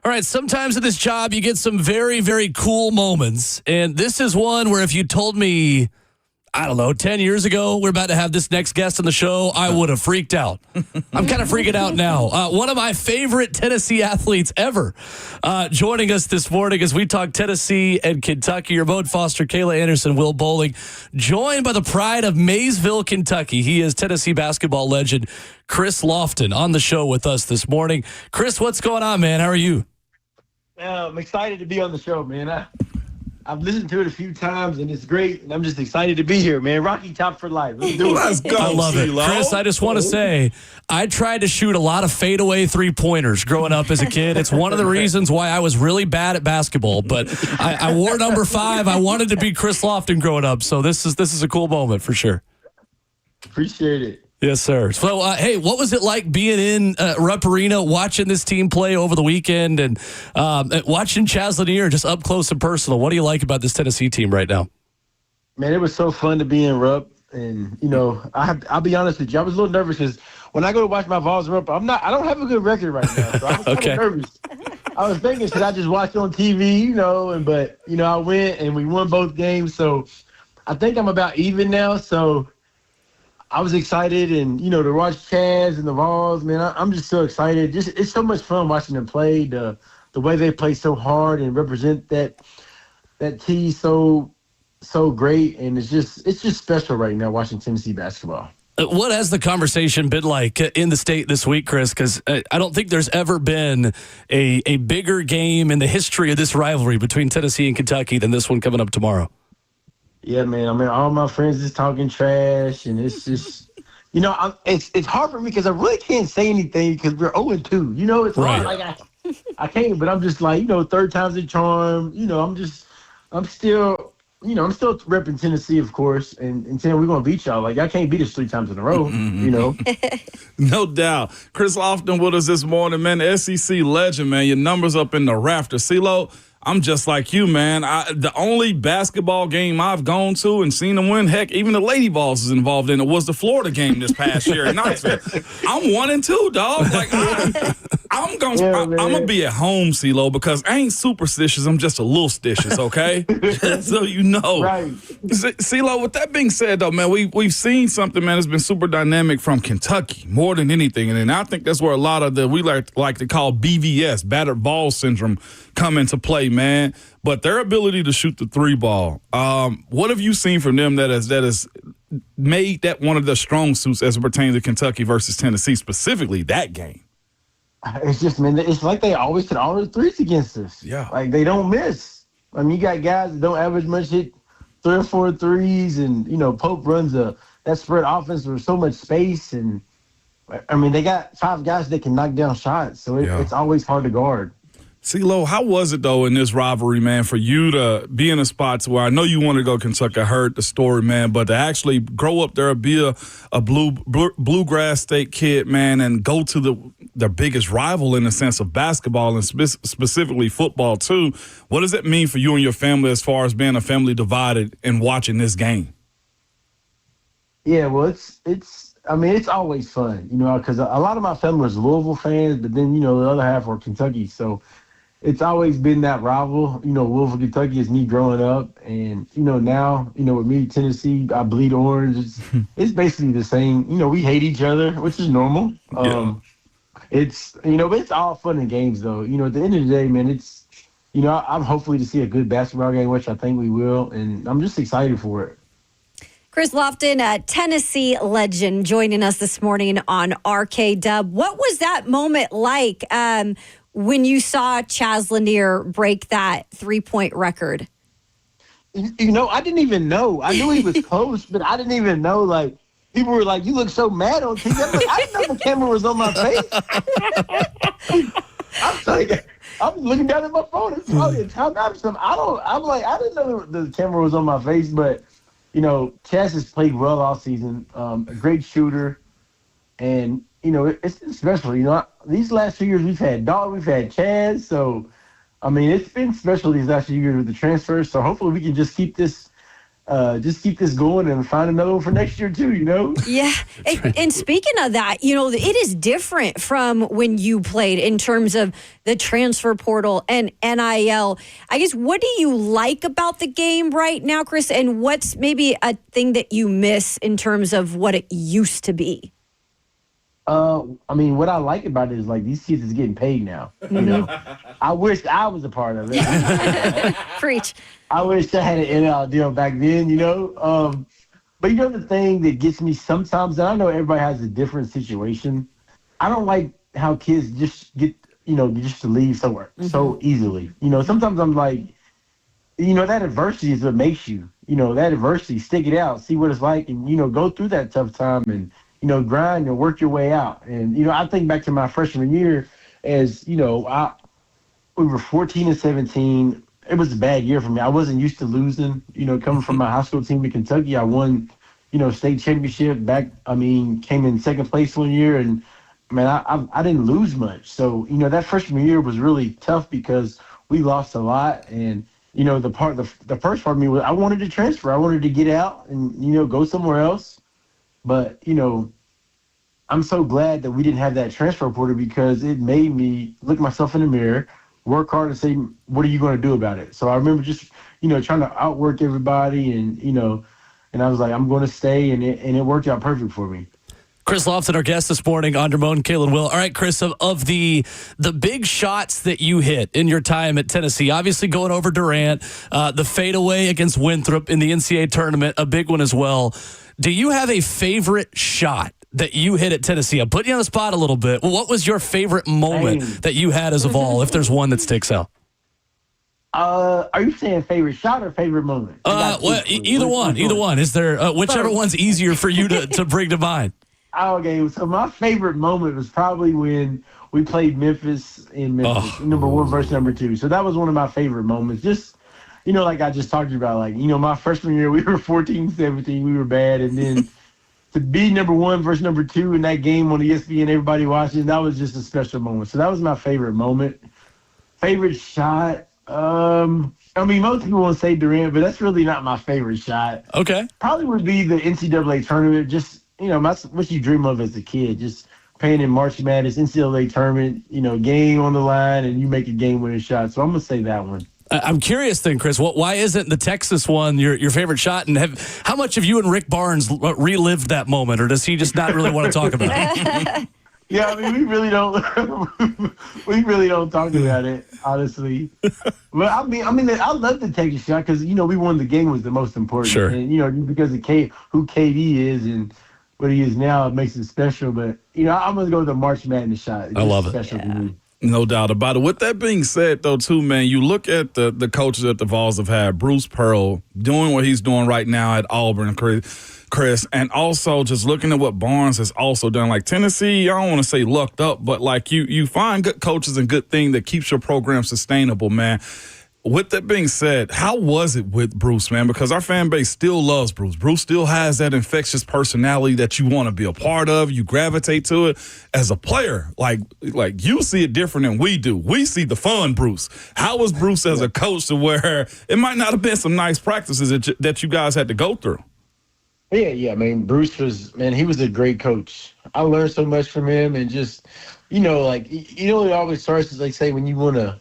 All right, sometimes in this job you get some very, very cool moments. And this is one where if you told me, I don't know, 10 years ago, we're about to have this next guest on the show, I would have freaked out. I'm kind of freaking out now. One of my favorite Tennessee athletes ever joining us this morning as we talk Tennessee and Kentucky. Ramon Foster, Kayla Anderson, Will Bowling, joined by the pride of Maysville, Kentucky. He is Tennessee basketball legend Chris Lofton on the show with us this morning. Chris, what's going on, man? How are you? I'm excited to be on the show, man. I've listened to it a few times, and it's great, and I'm just excited to be here, man. Rocky Top for life. Let's do it. Let's go, I love it. CeeLo. Chris, I just want to say, I tried to shoot a lot of fadeaway three-pointers growing up as a kid. It's one of the reasons why I was really bad at basketball, but I wore number 5. I wanted to be Chris Lofton growing up, so this is a cool moment for sure. Appreciate it. Yes, sir. So, hey, what was it like being in Rupp Arena, watching this team play over the weekend, and watching Chaz Lanier just up close and personal? What do you like about this Tennessee team right now? Man, it was so fun to be in Rupp, and I'll be honest with you, I was a little nervous because when I go to watch my Vols Rupp, I don't have a good record right now, so I was kind of nervous. I was thinking, should I just watch it on TV, but I went and we won both games, so I think I'm about even now, so I was excited, and, to watch Chaz and the Vols, man, I'm just so excited. It's so much fun watching them play, the way they play so hard and represent that T so great, and it's just special right now watching Tennessee basketball. What has the conversation been like in the state this week, Chris? Because I don't think there's ever been a bigger game in the history of this rivalry between Tennessee and Kentucky than this one coming up tomorrow. Yeah, man. I mean, all my friends is talking trash, and it's just, it's hard for me because I really can't say anything because we're 0-2. It's hard. Like I can't, but I'm just like, third time's a charm. I'm still repping Tennessee, of course, and saying we're gonna beat y'all. Like I can't beat us 3 times in a row. No doubt. Chris Lofton with us this morning, man. The SEC legend, man. Your numbers up in the rafters. CeeLo, I'm just like you, man. The only basketball game I've gone to and seen them win, heck, even the Lady Vols is involved in it, was the Florida game this past year in Knoxville. I'm 1-2, dog. Like I'm gonna be at home, CeeLo, because I ain't superstitious. I'm just a little stitious, okay? Just so you know. Right. CeeLo, with that being said, though, man, we've seen something, man, that's been super dynamic from Kentucky more than anything, and I think that's where a lot of we like to call BVS, battered ball syndrome, come into play, man. But their ability to shoot the 3 ball, what have you seen from them that has made that one of the strong suits as it pertains to Kentucky versus Tennessee, specifically that game? It's just, man, it's like they always hit all the threes against us. Yeah. Like they don't miss. I mean, you got guys that don't average much, hit 3 or 4 threes, and Pope runs that spread offense with so much space, and I mean they got 5 guys that can knock down shots, so it's always hard to guard. CeeLo, how was it, though, in this rivalry, man, for you to be in a spot where I know you want to go Kentucky, I heard the story, man, but to actually grow up there, be a bluegrass state kid, man, and go to their biggest rival in the sense of basketball and specifically football, too. What does it mean for you and your family as far as being a family divided and watching this game? Yeah, well, it's always fun, because a lot of my family was Louisville fans, but then, the other half were Kentucky, so it's always been that rival, Louisville, Kentucky is me growing up. And, now, with me, Tennessee, I bleed orange. It's basically the same. We hate each other, which is normal. It's, but it's all fun and games, though. At the end of the day, man, it's, I'm hopefully to see a good basketball game, which I think we will. And I'm just excited for it. Chris Lofton, a Tennessee legend, joining us this morning on RK Dub. What was that moment like when you saw Chaz Lanier break that 3-point record? I didn't even know. I knew he was close, but I didn't even know. Like, people were like, "You look so mad on TV." I'm like, I didn't know the camera was on my face. I'm looking down at my phone. It's probably a timeout or something. I didn't know the camera was on my face, but. Chaz has played well all season, a great shooter, and, it's been special. These last few years we've had Dog, we've had Chaz, so, I mean, it's been special these last few years with the transfers, so hopefully we can just keep this just keep this going and find another one for next year too, you know? Yeah. And speaking of that, it is different from when you played in terms of the transfer portal and NIL. I guess, what do you like about the game right now, Chris? And what's maybe a thing that you miss in terms of what it used to be? I mean, what I like about it is like these kids is getting paid now. You know, I wish I was a part of it. Preach. I wish I had an NIL deal back then, you know. But you know the thing that gets me sometimes, and I know everybody has a different situation. I don't like how kids just get, just to leave somewhere so easily. You know, sometimes I'm like, that adversity is what makes you. You know, that adversity, stick it out, see what it's like, and go through that tough time and grind and work your way out. And I think back to my freshman year, as we were 14 and 17. It was a bad year for me. I wasn't used to losing. Coming from my high school team in Kentucky, I won, state championship. Came in second place one year, and man, I didn't lose much. So that freshman year was really tough because we lost a lot. And the first part of me was I wanted to transfer. I wanted to get out and go somewhere else. But I'm so glad that we didn't have that transfer portal because it made me look myself in the mirror, work hard and say, what are you going to do about it? So I remember just, trying to outwork everybody and I was like, I'm going to stay, and it worked out perfect for me. Chris Lofton, our guest this morning on Ramon, Kalen Will. All right, Chris, of the big shots that you hit in your time at Tennessee, obviously going over Durant, the fadeaway against Winthrop in the NCAA tournament, a big one as well. Do you have a favorite shot that you hit at Tennessee? I'm putting you on the spot a little bit. What was your favorite moment that you had as a Vol, if there's one that sticks out? Are you saying favorite shot or favorite moment? Either one. Is there whichever one's easier for you to bring to mind? Okay, so my favorite moment was probably when we played Memphis in Memphis, number 1 versus number 2. So that was one of my favorite moments. Just, like I just talked about, like, my freshman year, we were 14-17, we were bad. And then to be number 1 versus number 2 in that game on ESPN, everybody watching, that was just a special moment. So that was my favorite moment. Favorite shot, most people want to say Durant, but that's really not my favorite shot. Okay. Probably would be the NCAA tournament. Just, what you dream of as a kid, just playing in March Madness, NCAA tournament, game on the line, and you make a game-winning shot. So I'm going to say that one. I'm curious then, Chris, why isn't the Texas one your favorite shot? And how much have you and Rick Barnes relived that moment, or does he just not really want to talk about it? Yeah, we really don't. We really don't talk about it, honestly. But I love the Texas shot because we won the game was the most important. Sure. And because of who KD is and what he is now, it makes it special. But I'm gonna go with the March Madness shot. It's I love it. Special to me. No doubt about it. With that being said, though, too, man, you look at the coaches that the Vols have had, Bruce Pearl doing what he's doing right now at Auburn, Chris, and also just looking at what Barnes has also done. Like Tennessee, I don't want to say lucked up, but like you find good coaches and good thing that keeps your program sustainable, man. With that being said, how was it with Bruce, man? Because our fan base still loves Bruce. Bruce still has that infectious personality that you want to be a part of. You gravitate to it as a player. Like you see it different than we do. We see the fun Bruce. How was Bruce as a coach to where it might not have been some nice practices that you guys had to go through? Yeah. Bruce he was a great coach. I learned so much from him, and just, it always starts as they say when you want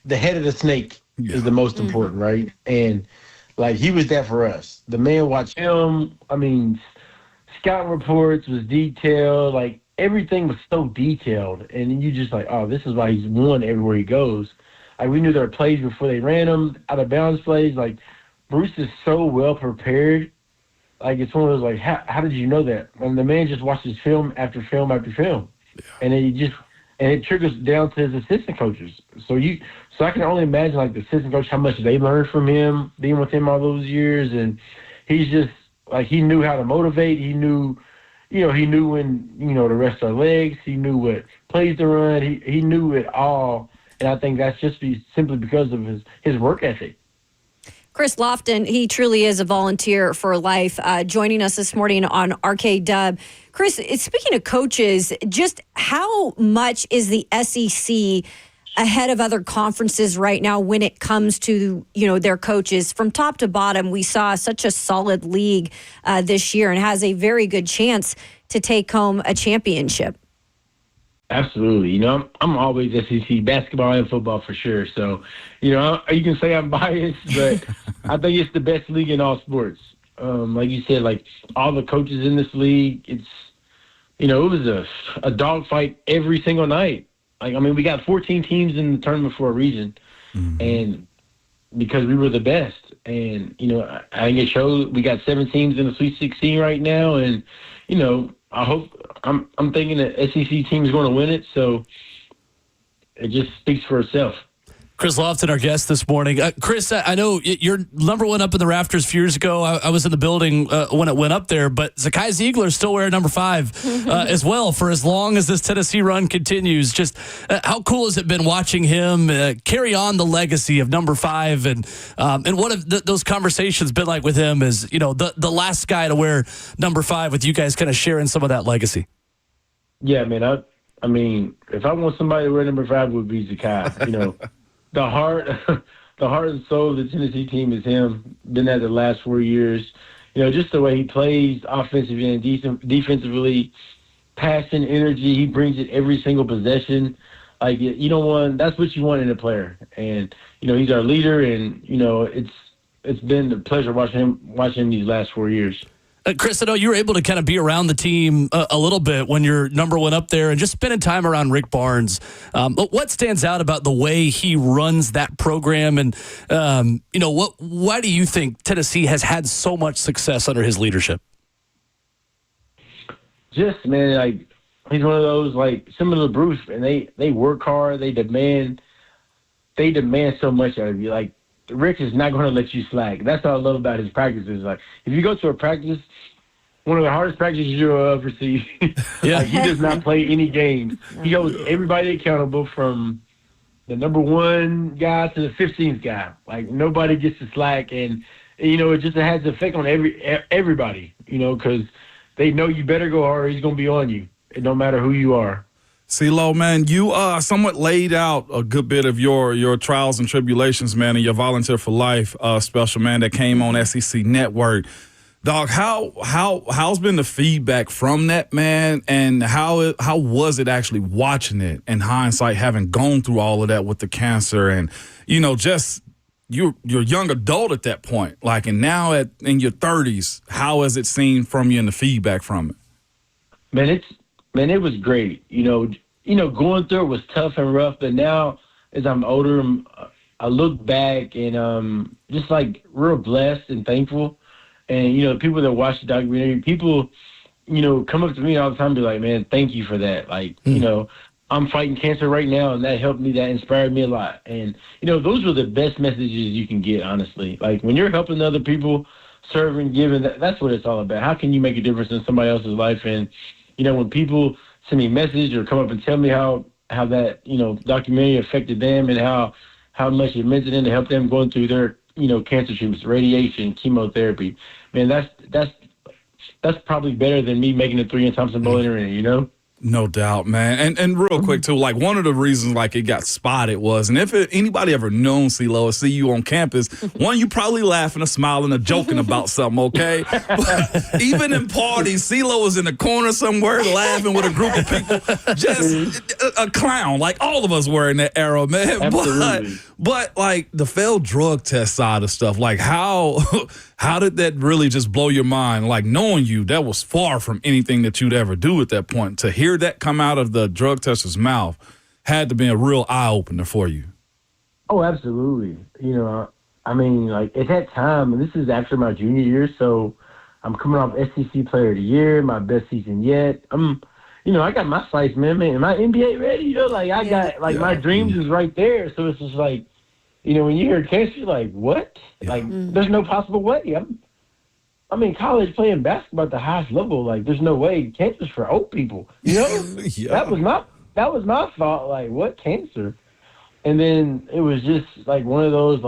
the head of the snake. Is the most important, right? And he was that for us. The man watched film. Scouting reports was detailed. Everything was so detailed. And you just this is why he's won everywhere he goes. We knew there were plays before they ran them, out of bounds plays. Bruce is so well prepared. It's one of those how did you know that? And the man just watches film after film after film, and it trickles down to his assistant coaches. So I can only imagine the assistant coach, how much they learned from him, being with him all those years. And he's just he knew how to motivate. He knew, he knew when, to rest our legs. He knew what plays to run. He knew it all. And I think that's just simply because of his work ethic. Chris Lofton, he truly is a volunteer for life, joining us this morning on RK Dub. Chris, speaking of coaches, just how much is the SEC ahead of other conferences right now when it comes to, their coaches. From top to bottom, we saw such a solid league this year and has a very good chance to take home a championship. Absolutely. I'm always SEC basketball and football for sure. So, you can say I'm biased, but I think it's the best league in all sports. Like you said, like all the coaches in this league, it was a dogfight every single night. We got 14 teams in the tournament for a reason, and because we were the best. And, I think it shows we got 7 teams in the Sweet 16 right now, and, I'm thinking the SEC team is going to win it, so it just speaks for itself. Chris Lofton, our guest this morning. Chris, I know your number one up in the rafters a few years ago. I was in the building when it went up there, but Zakai Ziegler still wearing number 5 as well for as long as this Tennessee run continues. Just how cool has it been watching him carry on the legacy of number 5, and what have those conversations been like with him as the last guy to wear number 5, with you guys kind of sharing some of that legacy? Yeah, man. If I want somebody to wear number 5, it would be Zakai. The heart and soul of the Tennessee team is him. Been there the last 4 years. Just the way he plays offensively and defensively, passion, energy. He brings it every single possession. That's what you want in a player. And he's our leader. And it's been a pleasure watching him these last 4 years. Chris, I know you were able to kind of be around the team a little bit when your number went up there and just spending time around Rick Barnes. But what stands out about the way he runs that program? And, why do you think Tennessee has had so much success under his leadership? Just, man, he's one of those, similar to Bruce, and they work hard. They demand so much out of you. Rick is not going to let you slack. That's what I love about his practices. If you go to a practice, one of the hardest practices you'll ever see, he does not play any games. He holds everybody accountable from the number 1 guy to the 15th guy. Nobody gets to slack, and it just has an effect on everybody. Because they know you better go hard. Or he's going to be on you. It don't matter who you are. CeeLo, man, you somewhat laid out a good bit of your trials and tribulations, man, and your Volunteer for Life special, man, that came on SEC Network. Dog, how's been the feedback from that, man, and how was it actually watching it in hindsight, having gone through all of that with the cancer and, just you're a young adult at that point, and now in your 30s, how has it seen from you and the feedback from it? Man, it was great. Going through it was tough and rough, but now as I'm older, I look back and just real blessed and thankful. And, people that watch the documentary, people, come up to me all the time and be like, man, thank you for that. I'm fighting cancer right now, and that helped me, that inspired me a lot. And, those were the best messages you can get, honestly. When you're helping other people, serving, giving, that's what it's all about. How can you make a difference in somebody else's life? And, when people send me a message or come up and tell me how that, documentary affected them and how much it meant to them to help them going through their, cancer treatments, radiation, chemotherapy, man, that's probably better than me making a 3 in Thompson Bowl internet, No doubt, man. And real quick, too, one of the reasons, it got spotted was, and if anybody ever known CeeLo or see you on campus, one, you probably laughing or smiling or joking about something, okay? But even in parties, CeeLo was in the corner somewhere laughing with a group of people, just a clown, all of us were in that era, man. Absolutely. But the failed drug test side of stuff, how did that really just blow your mind? Knowing you, that was far from anything that you'd ever do at that point. To hear that come out of the drug tester's mouth had to be a real eye-opener for you. Oh, absolutely. At that time, and this is after my junior year, so I'm coming off SEC Player of the Year, my best season yet. I got my sights, man. Am I NBA ready? I got, my dreams is right there. So it's just when you hear cancer, you're like, what? Yeah. There's no possible way. I'm in college playing basketball at the highest level. There's no way. Cancer's for old people. Yeah. That was my thought. What cancer? And then it was just one of those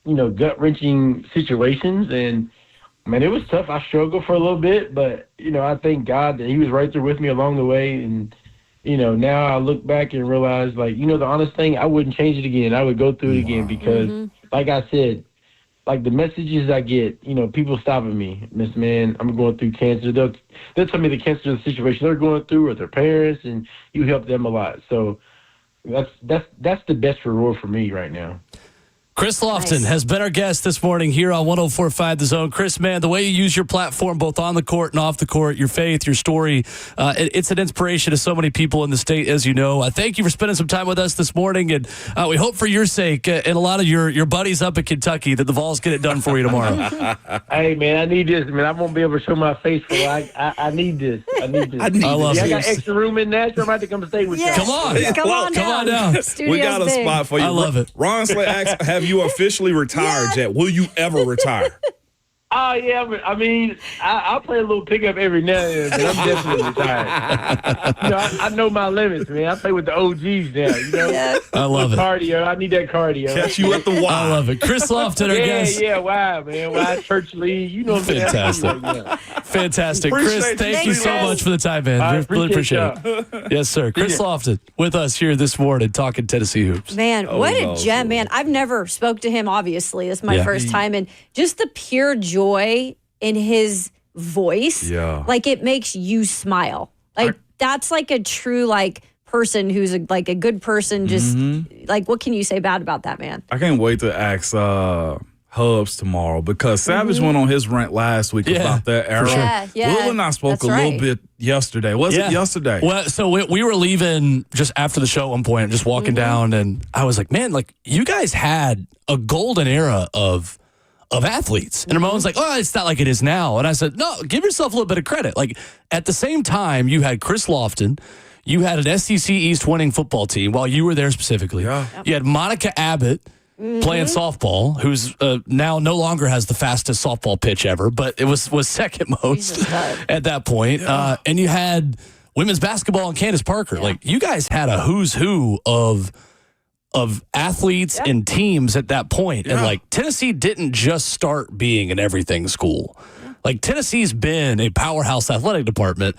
gut-wrenching situations. And man, it was tough. I struggled for a little bit, but I thank God that He was right there with me along the way. And now I look back and realize, like, the honest thing, I wouldn't change it again. I would go through it again because, like I said, like the messages I get, people stopping me. Miss Man, I'm going through cancer. They'll tell me the cancer the situation they're going through with their parents, and you help them a lot. So that's the best reward for me right now. Chris Lofton has been our guest this morning here on 104.5 The Zone. Chris, man, the way you use your platform both on the court and off the court, your faith, your story, it's an inspiration to so many people in the state, as you know. Thank you for spending some time with us this morning, and we hope for your sake and a lot of your buddies up in Kentucky that the Vols get it done for you tomorrow. Hey, man, I need this, man. I won't be able to show my face for it. I need this. I love it. I got extra room in Nashville. I'm about to come stay with you. Come on down. We got a spot for you. I love it. Ron Slay asks, have you officially retired yet? Will you ever retire? Oh, yeah. I mean, I'll play a little pickup every now and then, but I'm definitely retired. I know my limits, man. I play with the OGs now, I love it. Cardio. I need that cardio. Catch you at the Y. I love it. Chris Lofton, our guest. Yeah, wow, man. Why church league? You know what I'm saying? Fantastic. Chris, thank you so much for the time, man. I Really appreciate it. Yes, sir. Chris Lofton with us here this morning talking Tennessee hoops. Man, what a gem, man. I've never spoke to him, obviously. It's my first time. And just the pure joy in his voice, like it makes you smile. Like that's like a true person who's a good person. Just like, what can you say bad about that man? I can't wait to ask Hubs tomorrow because Savage went on his rant last week about that era. Will and I spoke a little bit yesterday. Was it yesterday? Well, so we were leaving just after the show at one point, just walking down, and I was like, man, like you guys had a golden era of athletes. And Ramon's like, oh, it's not like it is now. And I said, no, give yourself a little bit of credit. Like at the same time, you had Chris Lofton, you had an SEC East winning football team while you were there specifically. Yeah. You had Monica Abbott playing softball, who's now no longer has the fastest softball pitch ever, but it was second most at that point. Yeah. And you had women's basketball and Candace Parker. Yeah. Like you guys had a who's who of athletes and teams at that point. And like Tennessee didn't just start being an everything school. Like Tennessee's been a powerhouse athletic department.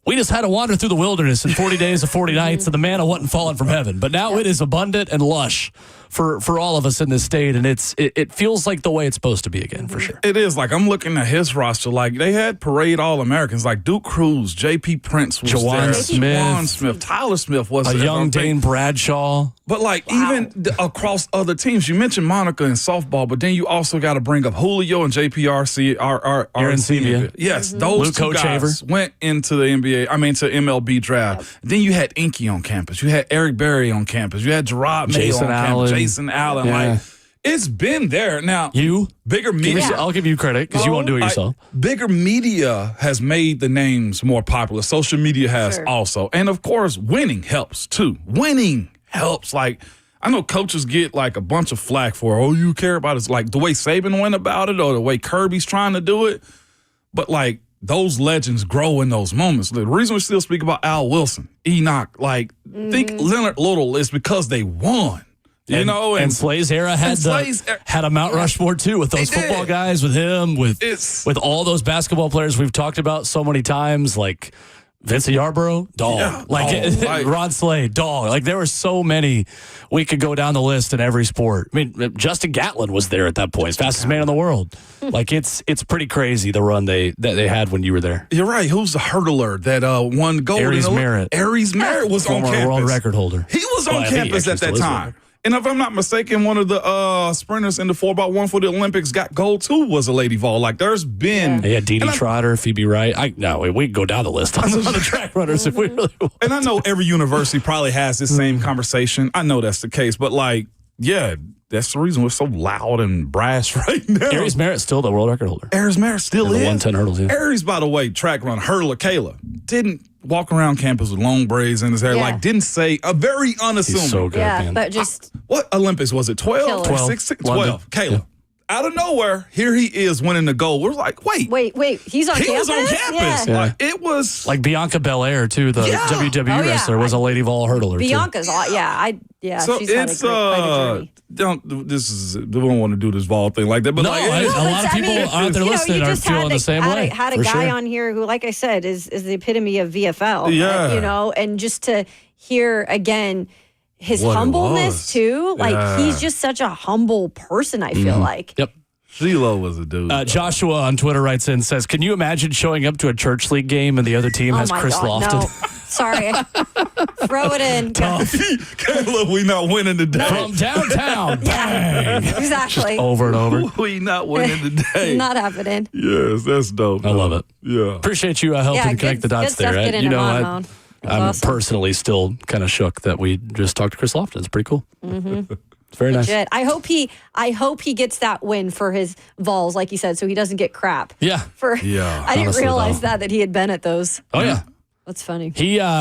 We just had to wander through the wilderness in 40 days of 40 nights and the manna wasn't falling from heaven. But now it is abundant and lush for all of us in this state, and it feels like the way it's supposed to be again, for sure. It is. Like, I'm looking at his roster. Like, they had parade All-Americans, like Duke Cruz, J.P. Prince was Jawan Smith. Tyler Smith was a young Dane Bradshaw. But, like, even across other teams, you mentioned Monica in softball, but then you also got to bring up Julio and JPRC. Aaron Sevilla. Yes, those two guys went into the NBA, to MLB draft. Yep. Then you had Inky on campus. You had Eric Berry on campus. You had Gerard Mayo on campus. Jason Allen. Yeah. Like, it's been there. Now, bigger media. I'll give you credit because you won't do it yourself. Bigger media has made the names more popular. Social media has also. And, of course, winning helps, too. Winning helps. Like, I know coaches get, like, a bunch of flack for, you care about it. Like, the way Saban went about it or the way Kirby's trying to do it. But, like, those legends grow in those moments. The reason we still speak about Al Wilson, Enoch, think Leonard Little is because they won. And Slay's era had a Mount Rushmore too, with those football guys, with him, with all those basketball players we've talked about so many times, like Vincent Yarborough, dog. Ron Slay, dog. Like there were so many. We could go down the list in every sport. I mean, Justin Gatlin was there at that point, fastest man in the world. Like it's pretty crazy the run they had when you were there. You're right. Who's the hurdler that won gold? Aries Merritt. Aries Merritt was on campus. World record holder. He was on campus at that time. And if I'm not mistaken, one of the sprinters in the 4x1 for the Olympics got gold too was a Lady Vol. Like there's been Dee Dee Trotter, Phoebe Wright. We can go down the list on the track runners if we really want. And I know every university probably has this same conversation. I know that's the case, but that's the reason we're so loud and brash right now. Aries Merritt's still the world record holder. Aries Merritt still is. The 110 hurdles, Aries, by the way, track run, hurdler, Kayla, didn't walk around campus with long braids in his hair. Like, didn't say, very unassuming. He's so good, man. But just... what Olympics was it, 12? 12. 16? 12. Kayla. out of nowhere, here he is winning the gold. We're like, wait, he's on he campus? was on campus. Yeah. Like, it was Like Bianca Belair, too, the WWE wrestler, was a Lady Vol hurdler, Bianca's, too. So she's had quite a journey. We don't want to do this Vol thing like that, but No, like, a lot of people out there listening are feeling the same way. Had a guy on here who, like I said, is the epitome of VFL. Yeah. And just to hear again his What it humbleness was. too. Like he's just such a humble person, I feel like. Yep. CeeLo was a dude. Joshua on Twitter writes in, says, can you imagine showing up to a church league game and the other team has my Chris God, Lofton? No. Sorry. Throw it in. Caleb, we not winning today. From downtown. Bang. Exactly. Over and over. We not winning today. Not happening. Yes, that's dope. I love it. Yeah. Appreciate you helping connect the dots good stuff there. getting him on, man. I'm awesome. personally still kind of shook that we just talked to Chris Lofton. It's pretty cool. Mm-hmm. It's very nice. I hope he gets that win for his Vols, like you said, so he doesn't get crap. Yeah. I didn't honestly, realize though. that he had been at those. Oh, yeah. That's funny.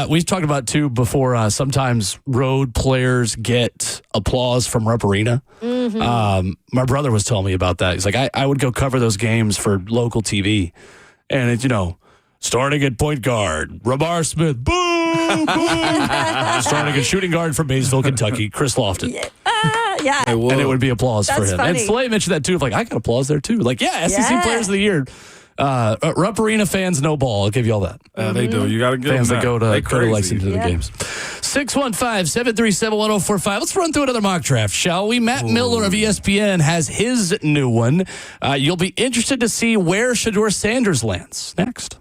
We've talked about, too, before, sometimes road players get applause from Rupp Arena. Mm-hmm. My brother was telling me about that. He's like, I would go cover those games for local TV. And it's, starting at point guard, Rabar Smith, boom, boom. Starting at shooting guard from Maysville, Kentucky, Chris Lofton. Yeah. And it would be applause for That's him. funny. And Slay mentioned that, too. Like, I got applause there, too. Like, SEC Players of the Year. Rupp Arena fans know ball. I'll give you all that. They do. You got to give Fans them that go to crazy. Lexington to the games. 615-737-1045. Let's run through another mock draft, shall we? Matt Miller of ESPN has his new one. You'll be interested to see where Shedeur Sanders lands next.